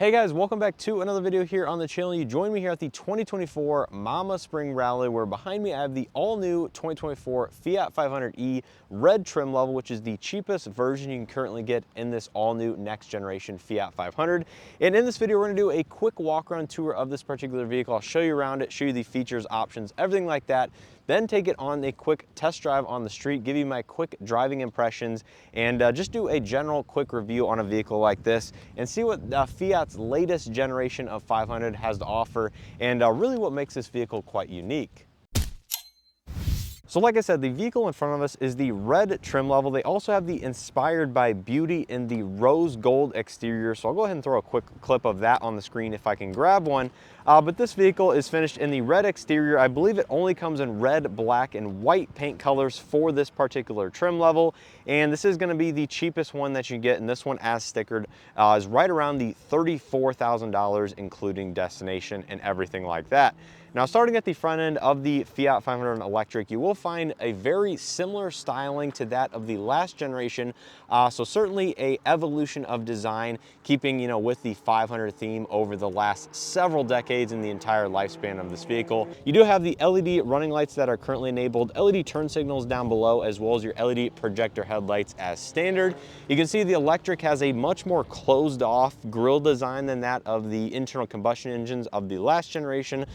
Hey guys, welcome back to another video here on the channel. You join me here at the 2024 Mama Spring Rally, where behind me I have the all-new 2024 Fiat 500e red trim level, which is the cheapest version you can currently get in this all-new next generation Fiat 500. And in this video, we're gonna do a quick walk-around tour of this particular vehicle. I'll show you around it, show you the features, options, everything like that. Then take it on a quick test drive on the street, give you my quick driving impressions, and just do a general quick review on a vehicle like this and see what Fiat's latest generation of 500 has to offer and really what makes this vehicle quite unique. So like I said, the vehicle in front of us is the red trim level. They also have the Inspired by Beauty in the rose gold exterior. So I'll go ahead and throw a quick clip of that on the screen if I can grab one. But this vehicle is finished in the red exterior. I believe it only comes in red, black, and white paint colors for this particular trim level. And this is gonna be the cheapest one that you get, and this one as stickered is right around the $34,000, including destination and everything like that. Now, starting at the front end of the Fiat 500 electric, you will find a very similar styling to that of the last generation. So certainly a evolution of design, keeping, with the 500 theme over the last several decades in the entire lifespan of this vehicle. You do have the LED running lights that are currently enabled, LED turn signals down below, as well as your LED projector headlights as standard. You can see the electric has a much more closed off grille design than that of the internal combustion engines of the last generation,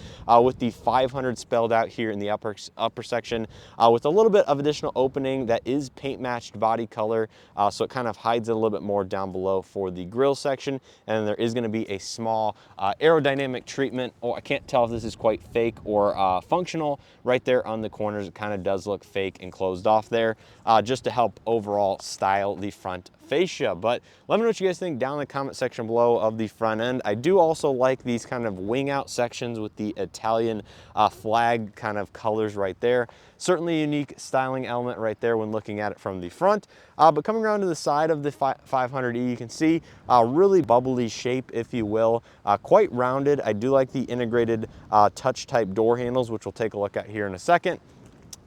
with the 500 spelled out here in the upper section, with a little bit of additional opening that is paint matched body color, so it kind of hides it a little bit more down below for the grille section. And then there is going to be a small aerodynamic treatment, or I can't tell if this is quite fake or functional, right there on the corners. It kind of does look fake and closed off there, just to help overall style the front fascia. But let me know what you guys think down in the comment section below of the front end. I do also like these kind of wing out sections with the Italian flag kind of colors right there. Certainly a unique styling element right there when looking at it from the front. But coming around to the side of the 500e, you can see a really bubbly shape, if you will, quite rounded. I do like the integrated touch type door handles, which we'll take a look at here in a second.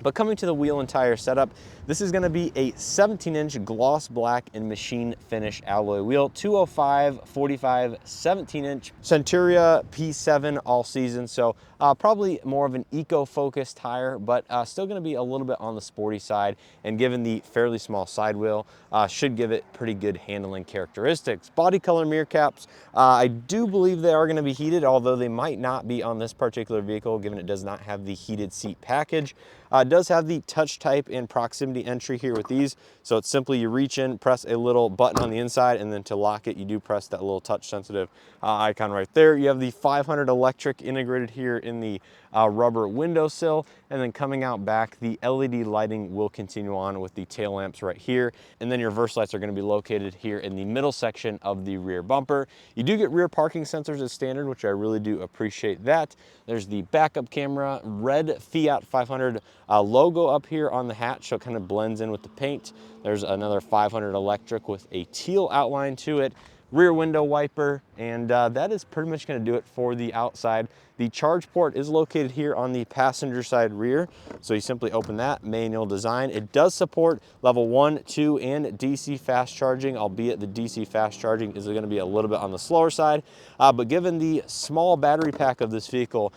But coming to the wheel and tire setup, this is going to be a 17-inch gloss black and machine finish alloy wheel, 205, 45, 17-inch Centuria P7 all season. So probably more of an eco-focused tire, but still going to be a little bit on the sporty side. And given the fairly small side wheel, should give it pretty good handling characteristics. Body color mirror caps, I do believe they are going to be heated, although they might not be on this particular vehicle, given it does not have the heated seat package. It does have the touch type and proximity entry here with these. So it's simply you reach in, press a little button on the inside, and then to lock it, you do press that little touch sensitive icon right there. You have the 500 electric integrated here in the rubber windowsill, and then coming out back, the LED lighting will continue on with the tail lamps right here. And then your reverse lights are going to be located here in the middle section of the rear bumper. You do get rear parking sensors as standard, which I really do appreciate that. There's the backup camera, red Fiat 500 logo up here on the hatch, so it kind of blends in with the paint. There's another 500 electric with a teal outline to it, rear window wiper, and that is pretty much going to do it for the outside. The charge port is located here on the passenger side rear, so you simply open that, manual design. It does support level 1, 2, and DC fast charging, albeit the DC fast charging is going to be a little bit on the slower side, but given the small battery pack of this vehicle,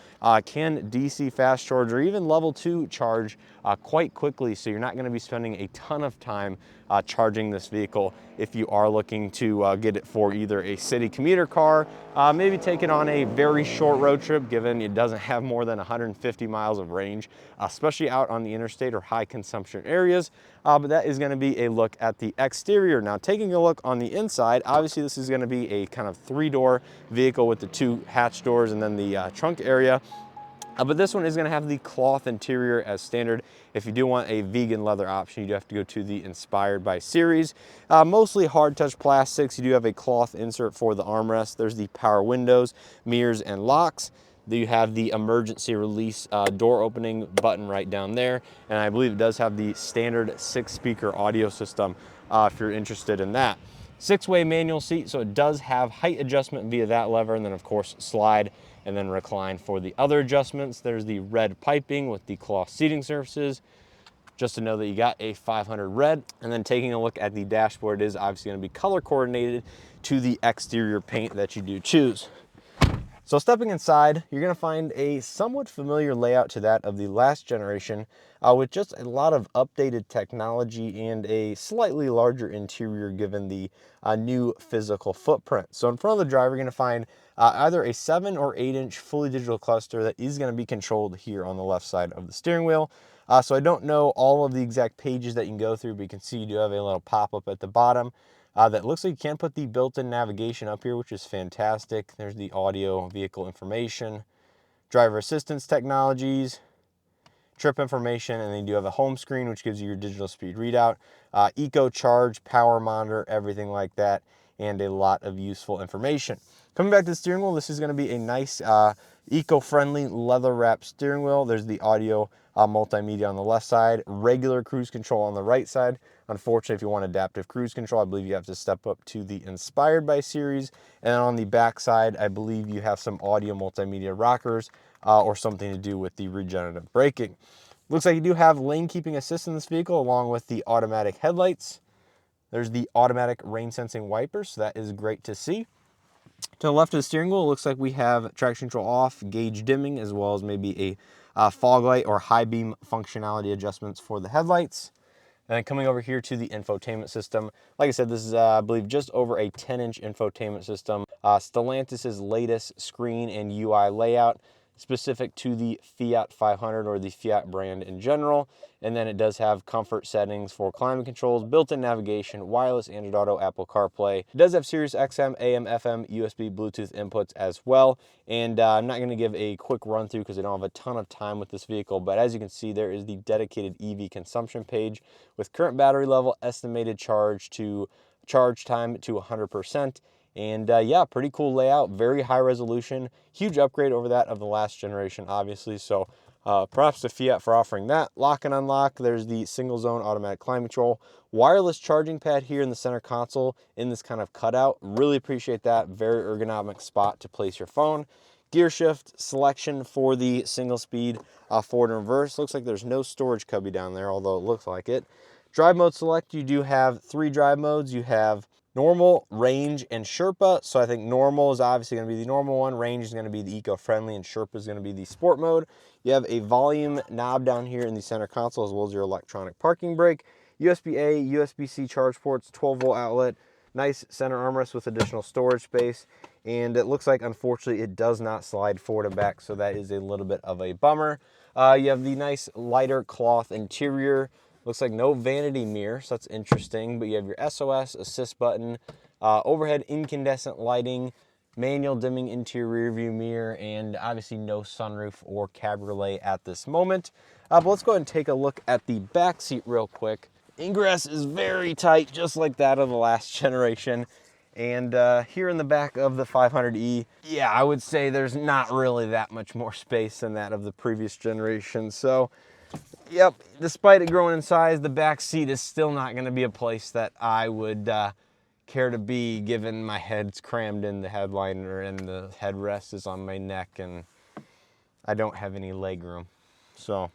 can DC fast charge or even level 2 charge quite quickly, so you're not going to be spending a ton of time charging this vehicle if you are looking to get it for either a city commuter car, maybe take it on a very short road trip, given it doesn't have more than 150 miles of range, especially out on the interstate or high consumption areas. But that is going to be a look at the exterior. Now, taking a look on the inside, obviously this is going to be a kind of 3-door vehicle with the 2 hatch doors and then the trunk area. But this one is going to have the cloth interior as standard. If you do want a vegan leather option, you do have to go to the Inspired by series. Mostly hard touch plastics. You do have a cloth insert for the armrest. There's the power windows, mirrors, and locks. You have the emergency release door opening button right down there. And I believe it does have the standard 6-speaker audio system if you're interested in that. 6-way manual seat, so it does have height adjustment via that lever, and then of course slide and then recline for the other adjustments. There's the red piping with the cloth seating surfaces, just to know that you got a 500 red. And then taking a look at the dashboard, it is obviously going to be color coordinated to the exterior paint that you do choose. So stepping inside, you're going to find a somewhat familiar layout to that of the last generation, with just a lot of updated technology and a slightly larger interior given the new physical footprint. So in front of the driver, you're going to find either a 7 or 8 inch fully digital cluster that is going to be controlled here on the left side of the steering wheel. So I don't know all of the exact pages that you can go through, but you can see you do have a little pop-up at the bottom. That looks like you can put the built-in navigation up here, which is fantastic. There's the audio, vehicle information, driver assistance technologies, trip information, and then you do have a home screen, which gives you your digital speed readout, eco charge, power monitor, everything like that, and a lot of useful information. Coming back to the steering wheel, this is going to be a nice eco-friendly leather-wrapped steering wheel. There's the audio multimedia on the left side, regular cruise control on the right side. Unfortunately, if you want adaptive cruise control, I believe you have to step up to the Inspired by series. And then on the back side, I believe you have some audio multimedia rockers or something to do with the regenerative braking. Looks like you do have lane keeping assist in this vehicle along with the automatic headlights. There's the automatic rain sensing wipers, so that is great to see. To the left of the steering wheel, it looks like we have traction control off, gauge dimming, as well as maybe a fog light or high beam functionality adjustments for the headlights. And then coming over here to the infotainment system, like I said, this is, I believe, just over a 10-inch infotainment system. Stellantis' latest screen and UI layout, specific to the Fiat 500 or the Fiat brand in general. And then it does have comfort settings for climate controls, built-in navigation, wireless Android Auto, Apple CarPlay. It does have Sirius XM, AM, FM, USB, Bluetooth inputs as well. And I'm not going to give a quick run through because I don't have a ton of time with this vehicle, but as you can see, there is the dedicated EV consumption page with current battery level, estimated charge time to 100%. And yeah, pretty cool layout, very high resolution, huge upgrade over that of the last generation, obviously. So props to Fiat for offering that. Lock and unlock, there's the single zone automatic climate control, wireless charging pad here in the center console in this kind of cutout. Really appreciate that, very ergonomic spot to place your phone. Gear shift selection for the single speed forward and reverse. Looks like there's no storage cubby down there, although it looks like it. Drive mode select, you do have 3 drive modes. You have normal, range, and Sherpa. So I think normal is obviously going to be the normal one. Range is going to be the eco-friendly, and Sherpa is going to be the sport mode. You have a volume knob down here in the center console, as well as your electronic parking brake. USB-A, USB-C charge ports, 12-volt outlet. Nice center armrest with additional storage space. And it looks like, unfortunately, it does not slide forward and back, so that is a little bit of a bummer. You have the nice lighter cloth interior. Looks like no vanity mirror, so that's interesting. But you have your SOS, assist button, overhead incandescent lighting, manual dimming interior rear view mirror, and obviously no sunroof or cabriolet at this moment. But let's go ahead and take a look at the back seat real quick. Ingress is very tight, just like that of the last generation. And here in the back of the 500e, yeah, I would say there's not really that much more space than that of the previous generation. So, yep, despite it growing in size, the back seat is still not going to be a place that I would care to be, given my head's crammed in the headliner and the headrest is on my neck and I don't have any leg room. So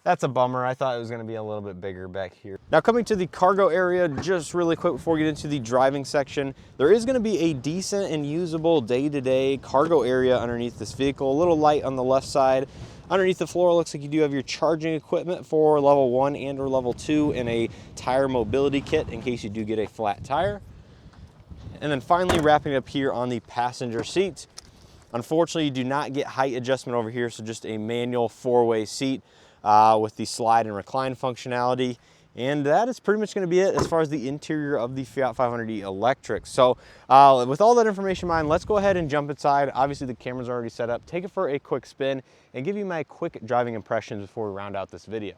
that's a bummer. I thought it was going to be a little bit bigger back here. Now coming to the cargo area, just really quick before we get into the driving section, there is going to be a decent and usable day-to-day cargo area underneath this vehicle. A little light on the left side. Underneath the floor, it looks like you do have your charging equipment for level 1 and or level 2 and a tire mobility kit in case you do get a flat tire. And then finally wrapping up here on the passenger seat. Unfortunately, you do not get height adjustment over here, so just a manual 4-way seat with the slide and recline functionality. And that is pretty much going to be it as far as the interior of the Fiat 500e electric. So with all that information in mind, let's go ahead and jump inside. Obviously the camera's already set up. Take it for a quick spin and give you my quick driving impressions before we round out this video.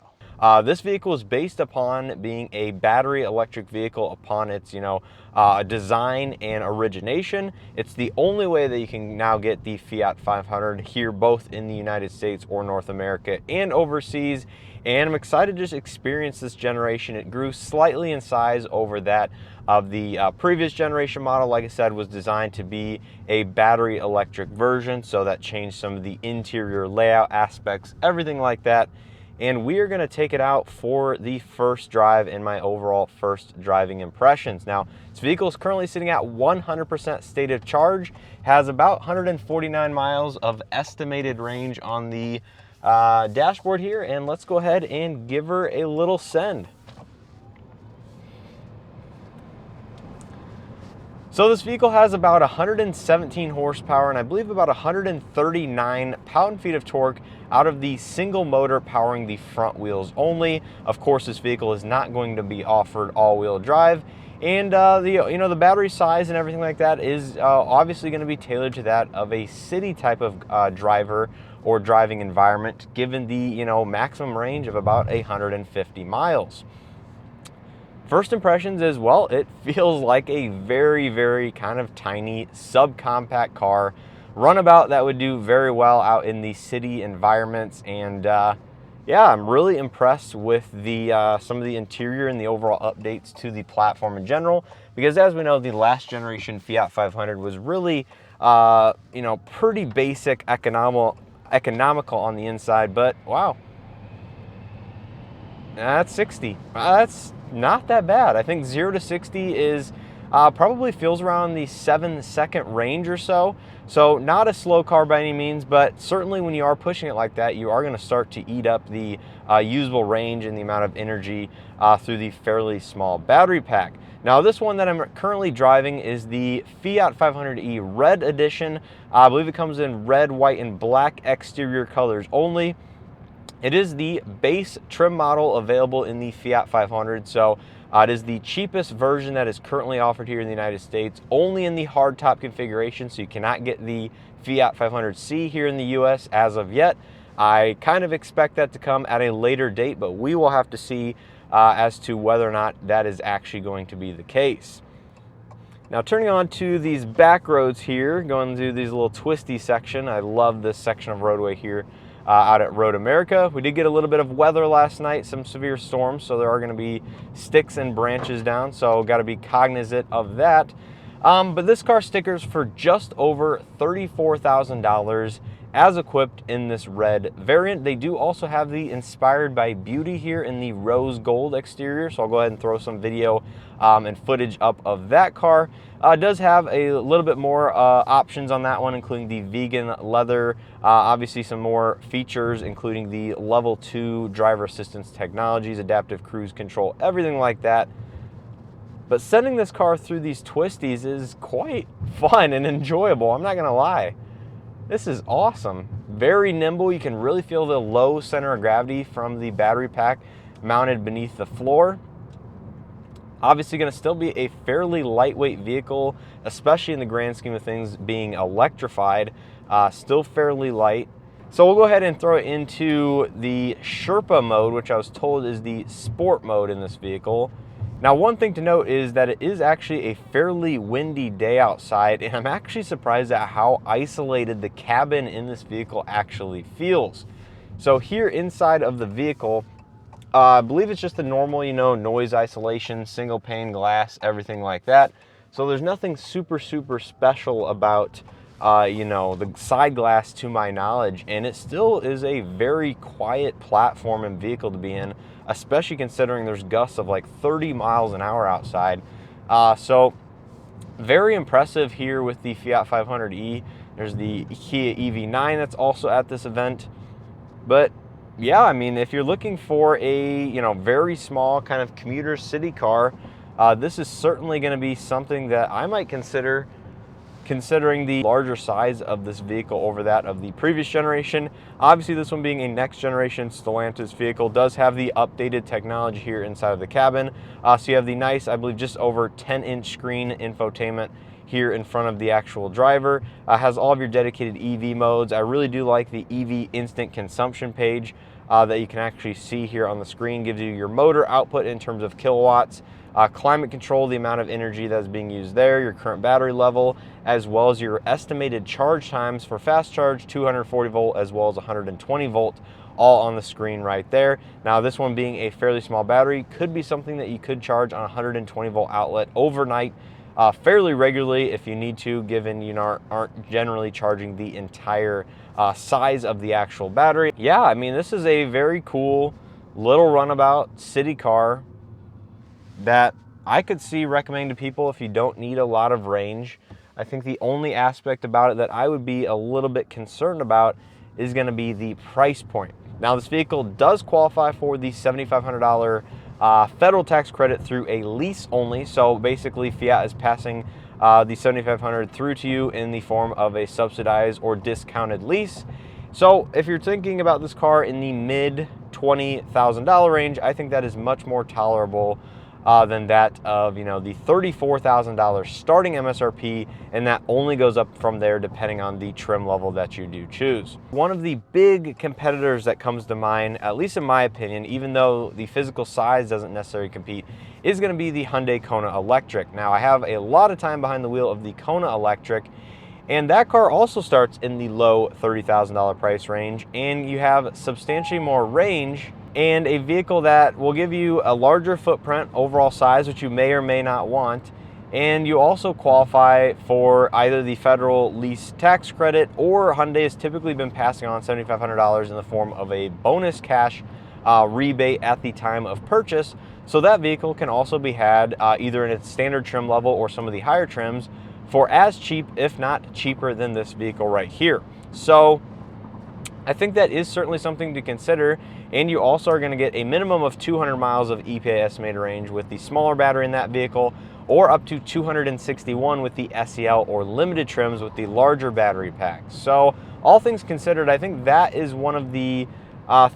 This vehicle is based upon being a battery electric vehicle upon its, design and origination. It's the only way that you can now get the Fiat 500 here, both in the United States or North America and overseas. And I'm excited to just experience this generation. It grew slightly in size over that of the previous generation model. Like I said, was designed to be a battery electric version, so that changed some of the interior layout aspects, everything like that. and we are going to take it out for the first drive in my overall first driving impressions. Now, this vehicle is currently sitting at 100% state of charge, has about 149 miles of estimated range on the dashboard here, and let's go ahead and give her a little send. So this vehicle has about 117 horsepower and I believe about 139 pound-feet of torque out of the single motor powering the front wheels only. Of course, this vehicle is not going to be offered all-wheel drive, and the battery size and everything like that is obviously going to be tailored to that of a city type of driver or driving environment, given the maximum range of about 150 miles. First impressions is, well, it feels like a very, very kind of tiny subcompact car, runabout that would do very well out in the city environments. And yeah, I'm really impressed with the some of the interior and the overall updates to the platform in general, because as we know, the last generation Fiat 500 was really pretty basic, economical on the inside. But wow, that's 60. That's not that bad. I think 0 to 60 is probably feels around the 7-second range or so. So not a slow car by any means, but certainly when you are pushing it like that, you are going to start to eat up the usable range and the amount of energy through the fairly small battery pack. Now, this one that I'm currently driving is the Fiat 500e Red Edition. I believe it comes in red, white, and black exterior colors only. It is the base trim model available in the Fiat 500, so it is the cheapest version that is currently offered here in the United States, only in the hardtop configuration, so you cannot get the Fiat 500c here in the US as of yet. I kind of expect that to come at a later date, but we will have to see as to whether or not that is actually going to be the case. Now, turning on to these back roads here, going through these little twisty section. I love this section of roadway here. Out at Road America. We did get a little bit of weather last night, some severe storms, so there are going to be sticks and branches down, so got to be cognizant of that. But this car stickers for just over $34,000 as equipped in this red variant. They do also have the Inspired by Beauty here in the rose gold exterior, so I'll go ahead and throw some video and footage up of that car. It does have a little bit more options on that one, including the vegan leather, obviously some more features, including the level 2 driver assistance technologies, adaptive cruise control, everything like that. But sending this car through these twisties is quite fun and enjoyable, I'm not gonna lie. This is awesome. Very nimble. You can really feel the low center of gravity from the battery pack mounted beneath the floor. Obviously going to still be a fairly lightweight vehicle, especially in the grand scheme of things being electrified, still fairly light. So we'll go ahead and throw it into the Sherpa mode, which I was told is the sport mode in this vehicle. Now, one thing to note is that it is actually a fairly windy day outside, and I'm actually surprised at how isolated the cabin in this vehicle actually feels. So here inside of the vehicle, I believe it's just the normal, noise isolation, single pane glass, everything like that. So there's nothing super special about, the side glass to my knowledge. And it still is a very quiet platform and vehicle to be in, especially considering there's gusts of like 30 miles an hour outside. So very impressive here with the Fiat 500e. There's the Kia EV9 that's also at this event. But yeah, I mean, if you're looking for a very small kind of commuter city car, this is certainly going to be something that I might consider, considering the larger size of this vehicle over that of the previous generation. Obviously, this one being a next generation Stellantis vehicle does have the updated technology here inside of the cabin. So you have the nice, I believe, just over 10-inch screen infotainment here in front of the actual driver. Has all of your dedicated EV modes. I really do like the EV instant consumption page that you can actually see here on the screen. Gives you your motor output in terms of kilowatts, climate control, the amount of energy that is being used there, your current battery level, as well as your estimated charge times for fast charge, 240 volt as well as 120 volt, all on the screen right there. Now, this one being a fairly small battery could be something that you could charge on a 120 volt outlet overnight fairly regularly if you need to, given you aren't generally charging the entire size of the actual battery. Yeah, I mean, this is a very cool little runabout city car that I could see recommending to people if you don't need a lot of range. I think the only aspect about it that I would be a little bit concerned about is going to be the price point. Now, this vehicle does qualify for the $7,500 federal tax credit through a lease only. So basically, Fiat is passing the $7,500 through to you in the form of a subsidized or discounted lease. So if you're thinking about this car in the mid $20,000 range, I think that is much more tolerable than that of the $34,000 starting MSRP, and that only goes up from there depending on the trim level that you do choose. One of the big competitors that comes to mind, at least in my opinion, even though the physical size doesn't necessarily compete, is going to be the Hyundai Kona Electric. Now, I have a lot of time behind the wheel of the Kona Electric, and that car also starts in the low $30,000 price range, and you have substantially more range and a vehicle that will give you a larger footprint, overall size, which you may or may not want. And you also qualify for either the federal lease tax credit, or Hyundai has typically been passing on $7,500 in the form of a bonus cash rebate at the time of purchase. So that vehicle can also be had either in its standard trim level or some of the higher trims for as cheap, if not cheaper, than this vehicle right here. So I think that is certainly something to consider, and you also are going to get a minimum of 200 miles of EPA estimated range with the smaller battery in that vehicle, or up to 261 with the SEL or limited trims with the larger battery packs. So all things considered, I think that is one of the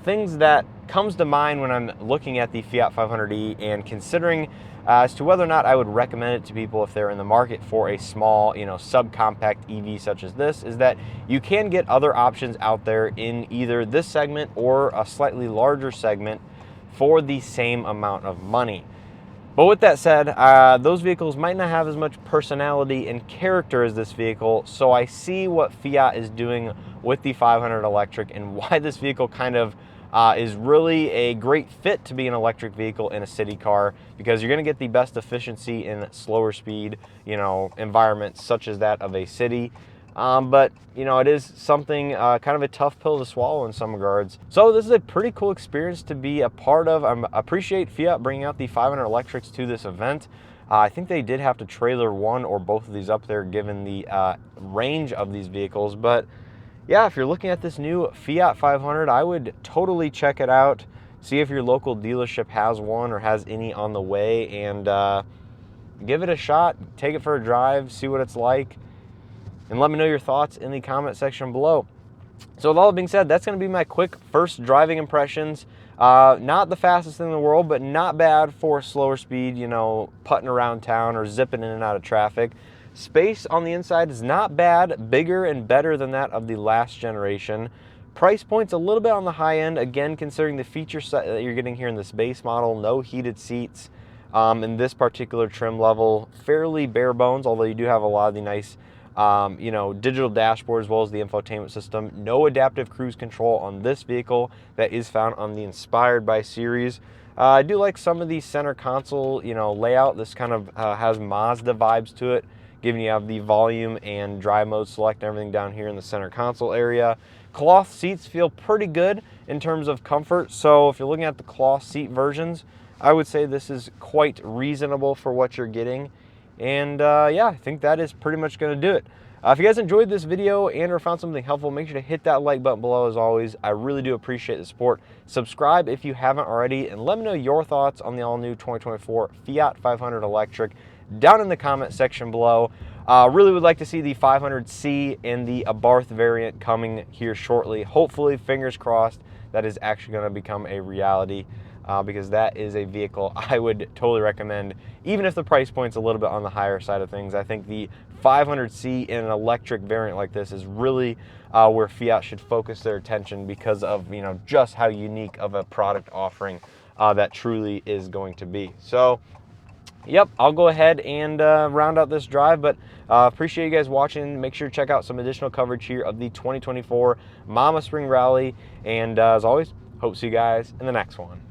things that comes to mind when I'm looking at the Fiat 500e and considering as to whether or not I would recommend it to people if they're in the market for a small, subcompact EV such as this, is that you can get other options out there in either this segment or a slightly larger segment for the same amount of money. But with that said, those vehicles might not have as much personality and character as this vehicle, so I see what Fiat is doing with the 500 electric and why this vehicle kind of is really a great fit to be an electric vehicle in a city car, because you're going to get the best efficiency in slower speed, environments such as that of a city. But it is something kind of a tough pill to swallow in some regards. So this is a pretty cool experience to be a part of. I appreciate Fiat bringing out the 500 electrics to this event. I think they did have to trailer one or both of these up there given the range of these vehicles. But yeah, if you're looking at this new Fiat 500, I would totally check it out. See if your local dealership has one or has any on the way, and give it a shot. Take it for a drive, see what it's like, and let me know your thoughts in the comment section below. So with all that being said, that's going to be my quick first driving impressions. Not the fastest in the world, but not bad for slower speed, putting around town or zipping in and out of traffic. Space on the inside is not bad, bigger and better than that of the last generation. Price point's a little bit on the high end, again, considering the feature set that you're getting here in this base model. No heated seats in this particular trim level. Fairly bare bones, although you do have a lot of the nice digital dashboard as well as the infotainment system. No adaptive cruise control on this vehicle that is found on the Inspired by series. I do like some of the center console layout. This kind of has Mazda vibes to it, given you have the volume and drive mode select and everything down here in the center console area. Cloth seats feel pretty good in terms of comfort, so if you're looking at the cloth seat versions, I would say this is quite reasonable for what you're getting. And yeah, I think that is pretty much going to do it. If you guys enjoyed this video and or found something helpful, make sure to hit that like button below as always. I really do appreciate the support. Subscribe if you haven't already, and let me know your thoughts on the all-new 2024 Fiat 500 electric down in the comment section below. Really would like to see the 500C and the Abarth variant coming here shortly. Hopefully, fingers crossed, that is actually going to become a reality, because that is a vehicle I would totally recommend, even if the price point's a little bit on the higher side of things. I think the 500C in an electric variant like this is really where Fiat should focus their attention, because of just how unique of a product offering that truly is going to be. So yep, I'll go ahead and round out this drive, but appreciate you guys watching. Make sure to check out some additional coverage here of the 2024 Mama Spring Rally, and as always, hope to see you guys in the next one.